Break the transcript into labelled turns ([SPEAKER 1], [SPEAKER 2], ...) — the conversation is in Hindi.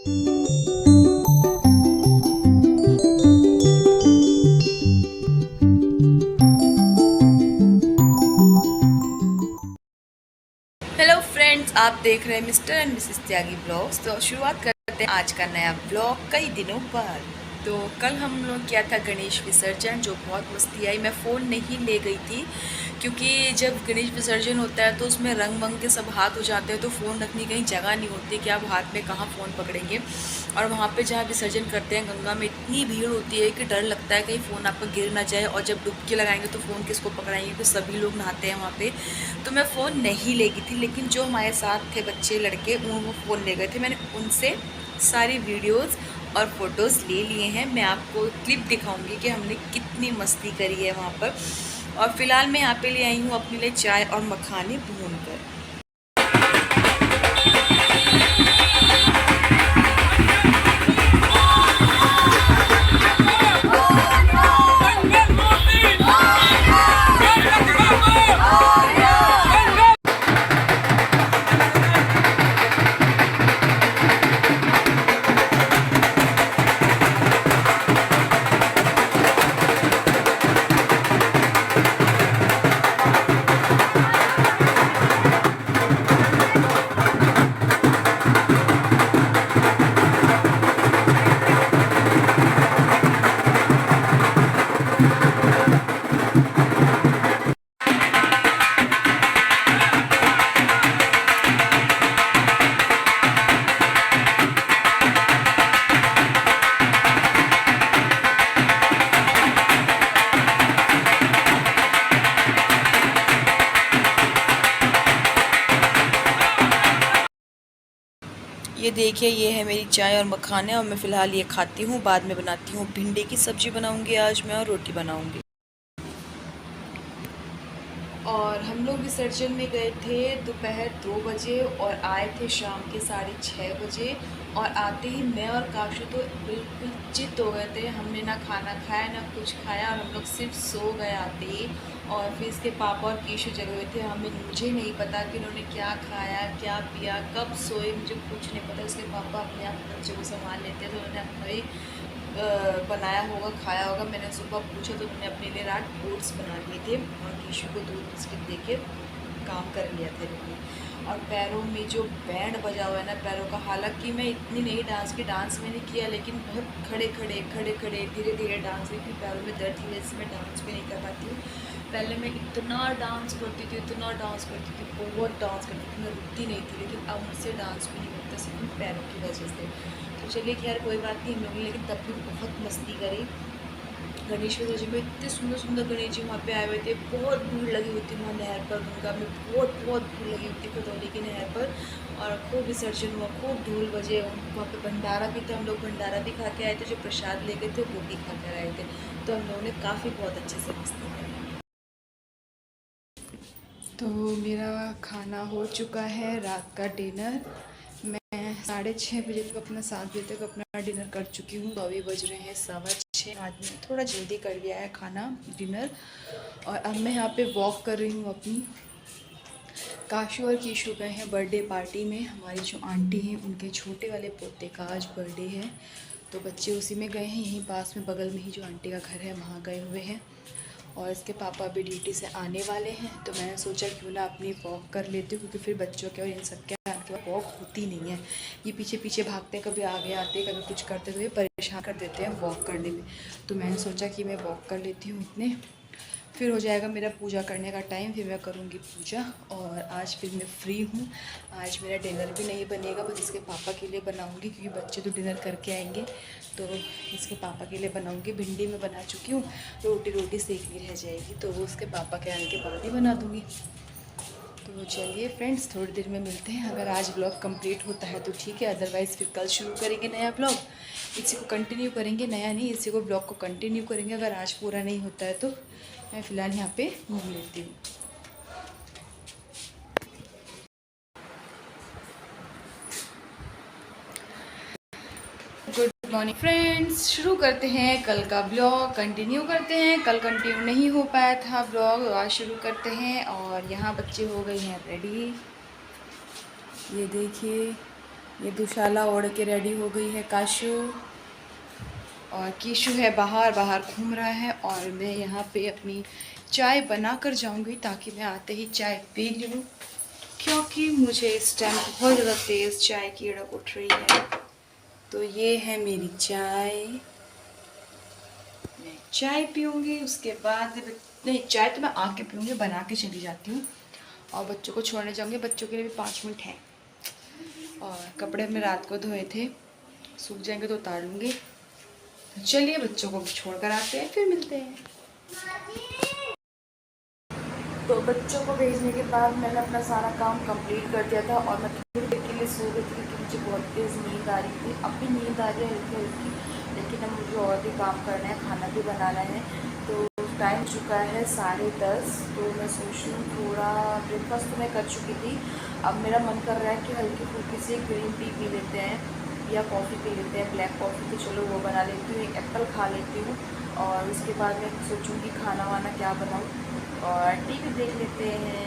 [SPEAKER 1] हेलो फ्रेंड्स, आप देख रहे हैं mister and Mrs Tyagi blogs. तो शुरुआत करते हैं आज का नया ब्लॉग कई दिनों बाद। तो कल हम लोग किया था गणेश विसर्जन, जो बहुत मस्ती आई। मैं फ़ोन नहीं ले गई थी क्योंकि जब गणेश विसर्जन होता है तो उसमें रंग वंग के सब हाथ हो जाते हैं, तो फ़ोन रखने कहीं जगह नहीं होती कि आप हाथ में कहाँ फ़ोन पकड़ेंगे। और वहाँ पे जहाँ विसर्जन करते हैं गंगा में इतनी भीड़ होती है कि डर लगता है कहीं फ़ोन आपका गिर ना जाए, और जब डुबकी लगाएंगे तो फ़ोन किसको पकड़ाएंगे, तो सभी लोग नहाते हैं वहाँ पे। तो मैं फ़ोन नहीं ले गई थी, लेकिन जो हमारे साथ थे बच्चे लड़के वो फ़ोन ले गए थे। मैंने उनसे सारी वीडियोज़ और फ़ोटोज़ ले लिए हैं। मैं आपको क्लिप दिखाऊंगी कि हमने कितनी मस्ती करी है वहाँ पर। और फ़िलहाल मैं यहाँ पे ले आई हूँ अपने लिए चाय और मखाने भून कर। ये देखिए, ये है मेरी चाय और मखाने, और मैं फ़िलहाल ये खाती हूँ। बाद में बनाती हूँ भिंडी की सब्ज़ी बनाऊँगी आज मैं, और रोटी बनाऊँगी। और हम लोग विसर्जन में गए थे दोपहर 2 बजे और आए थे शाम के 6:30 बजे। और आते ही मैं और काशू तो बिल्कुल चित हो गए थे। हमने ना खाना खाया ना कुछ खाया, और हम लोग सिर्फ सो गए आते ही। और फिर इसके पापा और कीशु जगे हुए थे। मुझे नहीं पता कि उन्होंने क्या खाया क्या पिया कब सोए, मुझे कुछ नहीं पता। इसके पापा अपने आप बच्चे को संभाल लेते हैं, तो उन्होंने अपना ही बनाया होगा, खाया होगा। मैंने सुबह पूछा तो उन्होंने अपने लिए रात ओट्स बना लिए थे, और कीशु को दूध बिस्किट दे के काम कर लिया था इन्होंने। और पैरों में जो बैंड बजा हुआ है ना पैरों का, हालांकि मैं इतनी नहीं डांस मैंने किया, लेकिन बहुत खड़े खड़े धीरे धीरे डांस, क्योंकि पैरों में दर्द की वजह से मैं डांस भी नहीं कर पाती हूँ। पहले मैं इतना डांस करती थी, बहुत डांस करती थी, मैं रुकती नहीं थी। लेकिन अब मुझसे डांस भी नहीं होता, सिर्फ पैरों की वजह से। तो चलिए खैर कोई बात नहीं, हम लोग लेकिन तब भी बहुत मस्ती करी। गणेश विसर्जन में इतने सुंदर सुंदर गणेश जी वहाँ पे आए हुए थे। बहुत भीड़ लगी हुई थी वहाँ नहर पर, गंगा में बहुत भीड़ लगी हुई थी खतौली की नहर पर। और खूब विसर्जन हुआ, खूब ढोल बजे। वहाँ पे भंडारा भी था, हम लोग भंडारा भी खा के आए थे। जो प्रसाद ले गए थे वो भी खा कर आए थे। तो हम लोगों ने काफ़ी बहुत अच्छे से मस्ती करी। तो मेरा खाना हो चुका है, रात का डिनर। मैं 6:30 बजे तक 7 बजे तक अपना डिनर कर चुकी हूँ। तो अभी बज रहे हैं 6:15। आज मैंने थोड़ा जल्दी कर लिया है खाना डिनर। और अब मैं यहाँ पे वॉक कर रही हूँ अपनी। काशू और कीशु गए हैं बर्थडे पार्टी में। हमारी जो आंटी हैं उनके छोटे वाले पोते का आज बर्थडे है, तो बच्चे उसी में गए हैं। यहीं पास में बगल में ही जो आंटी का घर है वहाँ गए हुए हैं। और इसके पापा अभी ड्यूटी से आने वाले हैं, तो मैंने सोचा क्यों ना अपनी वॉक कर लेती हूँ, क्योंकि फिर बच्चों के और इन सब के आने के वॉक होती नहीं है। ये पीछे पीछे भागते हैं, कभी आगे आते कभी कुछ करते, तो ये परेशान कर देते हैं वॉक करने में। तो मैंने सोचा कि मैं वॉक कर लेती हूँ इतने, फिर हो जाएगा मेरा पूजा करने का टाइम, फिर मैं करूँगी पूजा। और आज फिर मैं फ्री हूँ। आज मेरा डिनर भी नहीं बनेगा, बस इसके पापा के लिए बनाऊँगी, क्योंकि बच्चे तो डिनर करके आएंगे। तो इसके पापा के लिए बनाऊँगी। भिंडी में बना चुकी हूँ, रोटी सेकनी रह जाएगी, तो वो उसके पापा के आने के बाद ही बना दूँगी। तो चलिए फ्रेंड्स, थोड़ी देर में मिलते हैं। अगर आज ब्लॉग कंप्लीट होता है तो ठीक है, अदरवाइज़ फिर कल शुरू करेंगे नया ब्लॉग। इसी को कंटिन्यू करेंगे, नया नहीं, इसी को ब्लॉग को कंटिन्यू करेंगे। अगर आज पूरा नहीं होता है तो मैं फ़िलहाल यहाँ पे घूम लेती हूँ। गुड मॉर्निंग फ्रेंड्स, शुरू करते हैं कल का ब्लॉग, कंटिन्यू करते हैं। कल कंटिन्यू नहीं हो पाया था ब्लॉग, आज शुरू करते हैं। और यहाँ बच्चे हो गए हैं रेडी, ये देखिए। ये दुशाला ओढ़ के रेडी हो गई है काशू, और कीशु है बाहर बाहर घूम रहा है। और मैं यहाँ पे अपनी चाय बना कर जाऊँगी ताकि मैं आते ही चाय पी लूँ, क्योंकि मुझे इस टाइम बहुत ज़्यादा तेज़ चाय की लड़क उठ रही है। तो ये है मेरी चाय, मैं चाय पीऊँगी, उसके बाद नहीं, चाय तो मैं आके पीऊँगी, बना के चली जाती हूँ। और बच्चों को छोड़ने जाऊँगी, बच्चों के लिए भी 5 मिनट हैं। और कपड़े मैं रात को धोए थे, सूख जाएंगे तो उतार लूँगी। तो चलिए बच्चों को भी छोड़ कर आते हैं, फिर मिलते हैं। तो बच्चों को भेजने के बाद मैंने अपना सारा काम कंप्लीट कर दिया था और मैं थोड़ी देर के लिए सो गई थी क्योंकि मुझे बहुत तेज़ नींद आ रही थी। अब भी नींद आ रही है हल्की हल्की, लेकिन अब मुझे और भी काम करना है, खाना भी बनाना है। तो टाइम चुका है 10:30, तो मैं सोच रही हूँ थोड़ा ब्रेकफास्ट तो मैं कर चुकी थी। अब मेरा मन कर रहा है कि हल्की फुल्की सी ग्रीन टी पी लेते हैं या कॉफ़ी पी लेते हैं, ब्लैक कॉफ़ी। तो चलो वो बना लेती हूँ, एक एप्पल खा लेती हूँ और उसके बाद मैं सोचूँगी खाना वाना क्या बनाऊँ और टीवी देख लेते हैं।